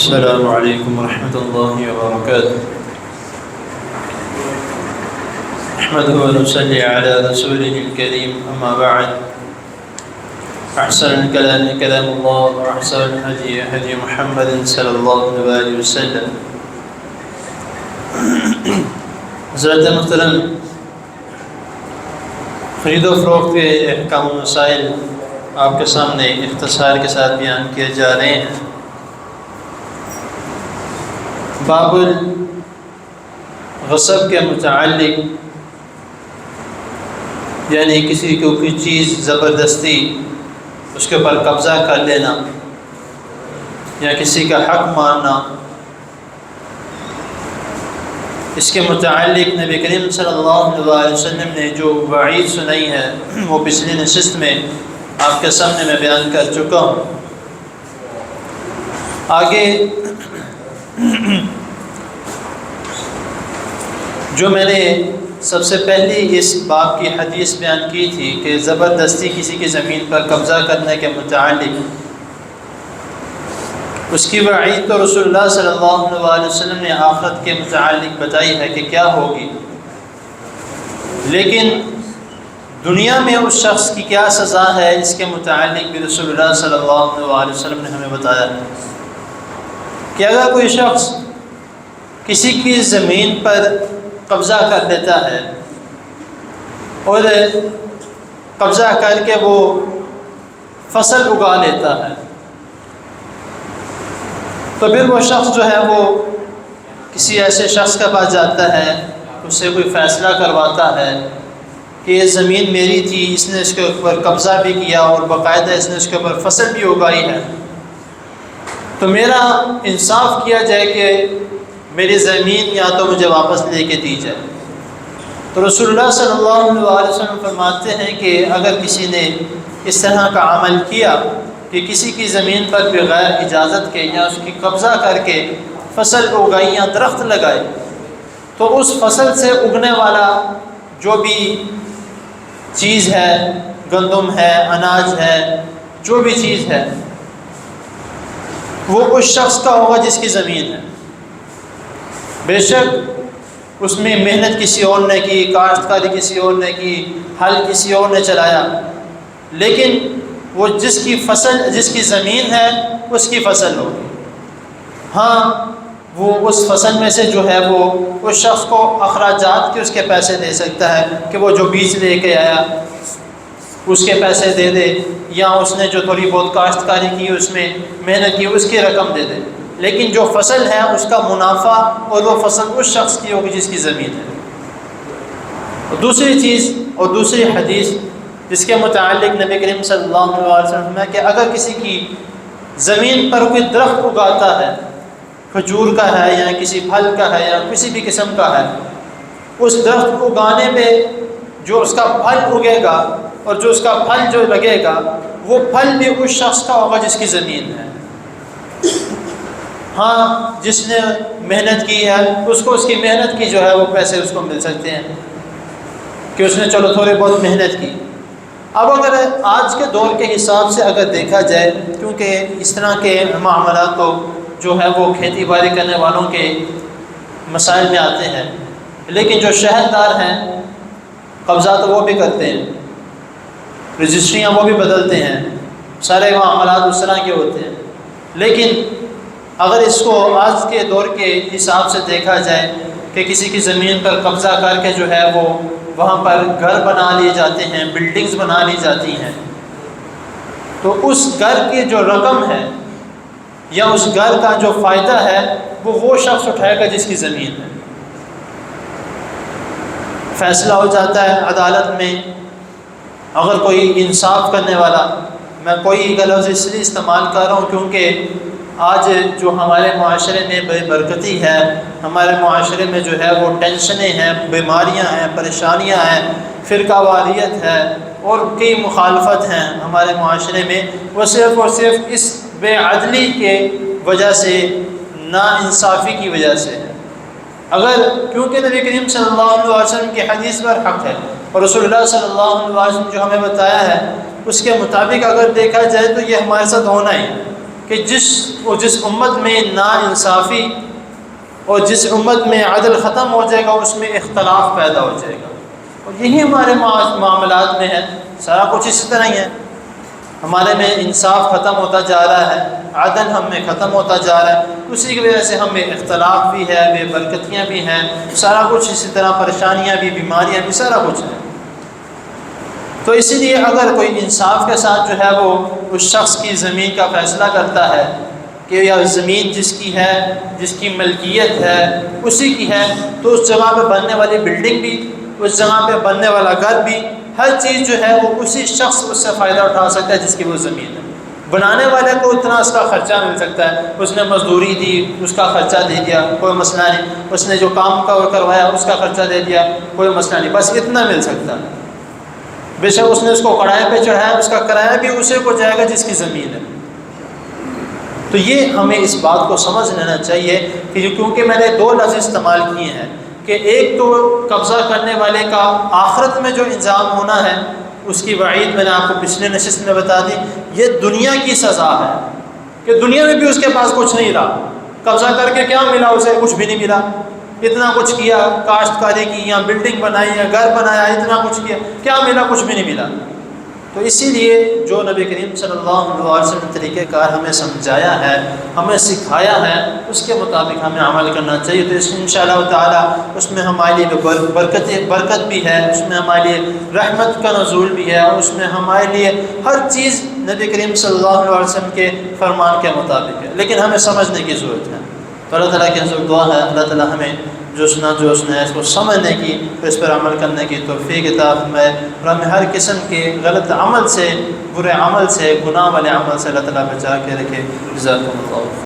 السلام عليكم ورحمة الله وبركاته. نحمده ونصلي على رسوله الكريم، أما بعد. أحسن الكلام كلام الله، وأحسن الهدي هدي محمد صلى الله عليه وسلم. حضرت محترم، خرید و فروخت کے احکام و مسائل آپ کے سامنے اختصار کے ساتھ بیان کیے جا رہے ہیں. باب الغصب کے متعلق، یعنی کسی کو کوئی چیز زبردستی اس کے اوپر قبضہ کر لینا یا کسی کا حق ماننا، اس کے متعلق نبی کریم صلی اللہ علیہ وسلم نے جو وعید سنائی ہے وہ پچھلی نشست میں آپ کے سامنے میں بیان کر چکا ہوں. آگے جو میں نے سب سے پہلی اس باب کی حدیث بیان کی تھی کہ زبردستی کسی کی زمین پر قبضہ کرنے کے متعلق، اس کی وعید تو رسول اللہ صلی اللہ علیہ وسلم نے آخرت کے متعلق بتائی ہے کہ کیا ہوگی، لیکن دنیا میں اس شخص کی کیا سزا ہے اس کے متعلق بھی رسول اللہ صلی اللہ علیہ وسلم نے ہمیں بتایا ہے کہ اگر کوئی شخص کسی کی زمین پر قبضہ کر لیتا ہے اور قبضہ کر کے وہ فصل اگا لیتا ہے، تو پھر وہ شخص جو ہے وہ کسی ایسے شخص کے پاس جاتا ہے، اس سے کوئی فیصلہ کرواتا ہے کہ یہ زمین میری تھی، اس نے اس کے اوپر قبضہ بھی کیا اور باقاعدہ اس نے اس کے اوپر فصل بھی اگائی ہے، تو میرا انصاف کیا جائے کہ میری زمین یا تو مجھے واپس لے کے دی جائے. تو رسول اللہ صلی اللہ علیہ وسلم فرماتے ہیں کہ اگر کسی نے اس طرح کا عمل کیا کہ کسی کی زمین پر بغیر اجازت کے یا اس کی قبضہ کر کے فصل اگائی یا درخت لگائے، تو اس فصل سے اگنے والا جو بھی چیز ہے، گندم ہے، اناج ہے، جو بھی چیز ہے، وہ اس شخص کا ہوگا جس کی زمین ہے. بے شک اس میں محنت کسی اور نے کی، کاشتکاری کسی اور نے کی، ہل کسی اور نے چلایا، لیکن وہ جس کی زمین ہے اس کی فصل ہوگی. ہاں، وہ اس فصل میں سے جو ہے وہ اس شخص کو اخراجات کے اس کے پیسے دے سکتا ہے کہ وہ جو بیج لے کے آیا اس کے پیسے دے دے، یا اس نے جو تھوڑی بہت کاشتکاری کی اس میں محنت کی اس کی رقم دے دے، لیکن جو فصل ہے اس کا منافع اور وہ فصل اس شخص کی ہوگی جس کی زمین ہے. اور دوسری چیز اور دوسری حدیث جس کے متعلق نبی کریم صلی اللہ علیہ وسلم کہ اگر کسی کی زمین پر کوئی درخت اگاتا ہے، کھجور کا ہے یا کسی پھل کا ہے یا کسی بھی قسم کا ہے، اس درخت کو اگانے میں جو اس کا پھل اگے گا اور جو اس کا پھل جو لگے گا وہ پھل بھی اس شخص کا ہوگا جس کی زمین ہے. ہاں، جس نے محنت کی ہے اس کو اس کی محنت کی جو ہے وہ پیسے اس کو مل سکتے ہیں کہ اس نے چلو تھوڑی بہت محنت کی. اب اگر آج کے دور کے حساب سے اگر دیکھا جائے، کیونکہ اس طرح کے معاملات تو جو ہے وہ کھیتی باڑی کرنے والوں کے مسائل میں آتے ہیں، لیکن جو شہردار ہیں قبضہ تو وہ بھی کرتے ہیں، رجسٹریاں وہ بھی بدلتے ہیں، سارے معاملات اس طرح کے ہوتے ہیں. لیکن اگر اس کو آج کے دور کے حساب سے دیکھا جائے کہ کسی کی زمین پر قبضہ کر کے جو ہے وہ وہاں پر گھر بنا لیے جاتے ہیں، بلڈنگز بنا لی جاتی ہیں، تو اس گھر کی جو رقم ہے یا اس گھر کا جو فائدہ ہے وہ شخص اٹھائے گا جس کی زمین ہے. فیصلہ ہو جاتا ہے عدالت میں. اگر کوئی انصاف کرنے والا، میں کوئی لفظ اس لیے استعمال کر رہا ہوں کیونکہ آج جو ہمارے معاشرے میں بے برکتی ہے، ہمارے معاشرے میں جو ہے وہ ٹینشنیں ہیں، بیماریاں ہیں، پریشانیاں ہیں، فرقہ واریت ہے اور کئی مخالفت ہیں ہمارے معاشرے میں، وہ صرف اور صرف اس بے عدلی کے وجہ سے، ناانصافی کی وجہ سے ہے. اگر کیونکہ نبی کریم صلی اللہ علیہ وسلم کی حدیث پر حق ہے اور رسول اللہ صلی اللہ علیہ وسلم جو ہمیں بتایا ہے اس کے مطابق اگر دیکھا جائے تو یہ ہمارے ساتھ ہونا ہی. کہ جس امت میں ناانصافی اور جس امت میں عدل ختم ہو جائے گا اس میں اختلاف پیدا ہو جائے گا، اور یہی ہمارے معاملات میں ہے، سارا کچھ اسی طرح ہی ہے۔ ہمارے میں انصاف ختم ہوتا جا رہا ہے، عدل ہم میں ختم ہوتا جا رہا ہے، اسی کی وجہ سے ہمیں اختلاف بھی ہے، بے برکتیاں بھی ہیں، سارا کچھ اسی طرح، پریشانیاں بھی، بیماریاں بھی، سارا کچھ ہے۔ تو اسی لیے اگر کوئی انصاف کے ساتھ جو ہے وہ اس شخص کی زمین کا فیصلہ کرتا ہے کہ یہ زمین جس کی ہے، جس کی ملکیت ہے اسی کی ہے، تو اس جگہ پہ بننے والی بلڈنگ بھی، اس جگہ پہ بننے والا گھر بھی، ہر چیز جو ہے وہ اسی شخص اس سے فائدہ اٹھا سکتا ہے جس کی وہ زمین ہے۔ بنانے والے کو اتنا اس کا خرچہ مل سکتا ہے، اس نے مزدوری دی، اس کا خرچہ دے دیا، کوئی مسئلہ نہیں، اس نے جو کام کروایا اس کا خرچہ دے دیا، کوئی مسئلہ نہیں، بس اتنا مل سکتا ہے۔ بے شک اس نے اس کو کرائے پہ چڑھایا، اس کا کرایہ بھی اسے کو جائے گا جس کی زمین ہے۔ تو یہ ہمیں اس بات کو سمجھ لینا چاہیے کہ کیونکہ میں نے دو لفظ استعمال کیے ہیں کہ ایک تو قبضہ کرنے والے کا آخرت میں جو انجام ہونا ہے اس کی وعید میں نے آپ کو پچھلے نشست میں بتا دی، یہ دنیا کی سزا ہے کہ دنیا میں بھی اس کے پاس کچھ نہیں رہا، قبضہ کر کے کیا ملا اسے؟ کچھ بھی نہیں ملا، اتنا کچھ کیا، کاشتکاری کی یا بلڈنگ بنائی یا گھر بنایا، اتنا کچھ کیا، کیا ملا؟ کچھ بھی نہیں ملا۔ تو اسی لیے جو نبی کریم صلی اللہ علیہ وسلم نے طریقہ کار ہمیں سمجھایا ہے، ہمیں سکھایا ہے، اس کے مطابق ہمیں عمل کرنا چاہیے۔ تو انشاءاللہ تعالیٰ اس میں ہمارے لیے برکت بھی ہے، اس میں ہمارے لیے رحمت کا نزول بھی ہے، اور اس میں ہمارے لیے ہر چیز نبی کریم صلی اللہ علیہ وسلم کے فرمان کے مطابق ہے، لیکن ہمیں سمجھنے کی ضرورت ہے۔ تو اللہ تعالیٰ کی حضور دعا ہے اللہ تعالیٰ ہمیں جو سنا ہے اس کو سمجھنے کی، اس پر عمل کرنے کی توفیق عطا فرمائے، اور ہمیں ہر قسم کے غلط عمل سے، برے عمل سے، گناہ والے عمل سے اللہ تعالیٰ بچا کے رکھے۔ جزاکم اللہ۔